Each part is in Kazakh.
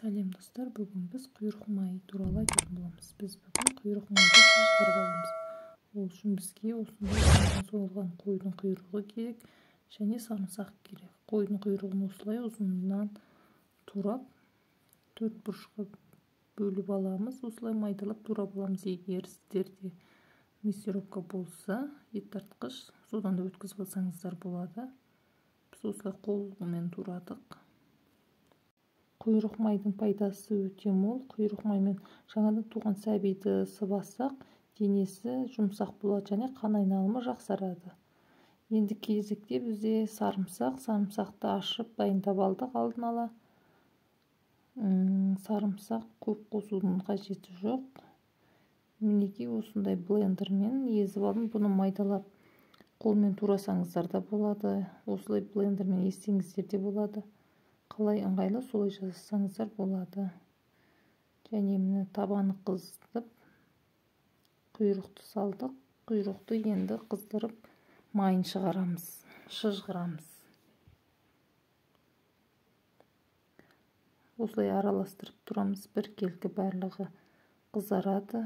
Сәлем достар, бүгін біз құйрық майы туралы айтатын боламыз. Біз бүгін құйрық майды шығарып аламыз. Ол үшін бізге осындай соғылған қойдың құйрығы керек және сарымсақ керек. Қойдың құйрығын осылай ұзынынан турап 4 бұрышқа бөліп аламыз. Осылай майдалап турап аламыз. Егер сіздерде мясорубка болса, ет тартқыш, содан да өткізіп алсаңыздар болады. Біз осылай қолмен турадық. Құйрық майдың пайдасы өте мол. Құйрық маймен жаңадан туған сәбиді сыбасақ, денесі жұмсақ болады және қан айналымы жақсарады. Енді кезекте бізде сарымсақты ашып дайындап алдық алдын ала. Сарымсақ көп қосудың қажеті жоқ. Мінекей осындай блендермен езіп алдым. Бұны майдалап қолмен турасаңыздар да болады. Осылай блендермен езсеңіздер де болады. Қалай ыңғайлы, солай жасасаңыздар болады. Және міне табаны қыздып, құйрықты салдық. Құйрықты енді қыздырып, майын шығарамыз, шыжғырамыз. Осылай араластырып тұрамыз, біркелкі барлығы қызарады.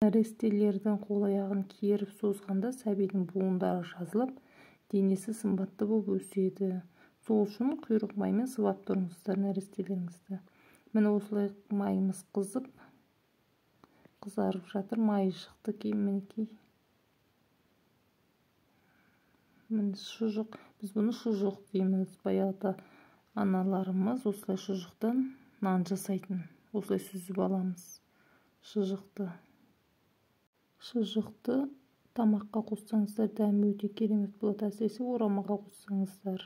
Нәрестелердің қол-аяғын керіп созғанда сәбидің буындары жазылып, денесі сымбатты болып өседі. Сол үшін құйрық маймен сыбап тұрыңыздар нәрестелеріңізді. Міне осылай майымыз қызып, қызарып жатыр, майы шықты мінекей. Міне шұжық, біз бұны шұжық дейміз. Баяғыда аналарымыз осылай шұжықтан нан жасайтын. Осылай сүзіп аламыз шұжықты. Шұжықты тамаққа қоссаңыздар дәмі өте керемет болады, әсіресе орамаға қоссаңыздар.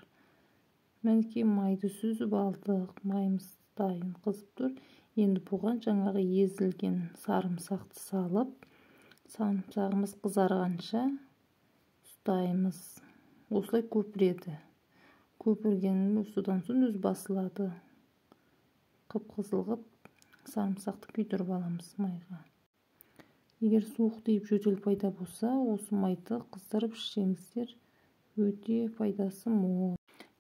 Мінекей майды сүзіп алдық, майымыз дайын қызып тұр. Енді бұған жаңағы езілген сарымсақты салып, сарымсағымыз қызарғанша ұстаймыз. Осылай көпіреді. Көпірген содан соң өз басылады. Қып-қызыл қып сарымсақты күйдіріп аламыз майға. Егер суық тиіп жөтел пайда болса, осы майды қыздырып ішсеңіздер, өте пайдасы мол.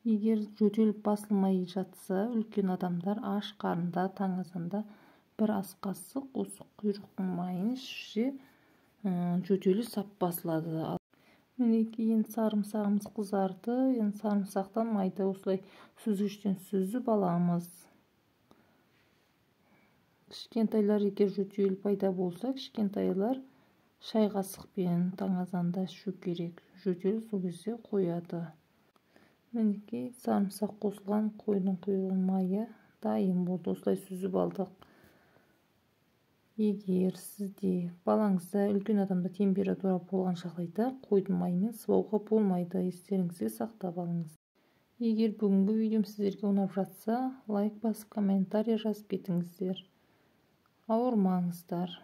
Егер жөтел басылмай жатса, үлкен адамдар аш қарында таң азанда бір ас қасық осы құйрықтың майын ішсе, жөтелі сап басылады. Мінекей енді сарымсағымыз қызарды. Енді сарымсақтан майды осылай сүзгіштен сүзіп аламыз. Кішкентайлар егер жөтел пайда болса, кішкентайлар шай қасықпен таң азанда ішу керек. Жөтел сол кезде қояды. Мінекей сарымсақ қосылған қойдың құйрығының майы дайын болды. Осылай сүзіп алдық. Егер сізде балаңызда, үлкен адамда температура болған жағдайда қойдың майымен сыбауға болмайды. Естеріңізге сақтап алыңыз. Егер бүгінгі видеом сіздерге ұнап жатса, лайк басып, комментарий жазып кетіңіздер. Ауырмаңыздар.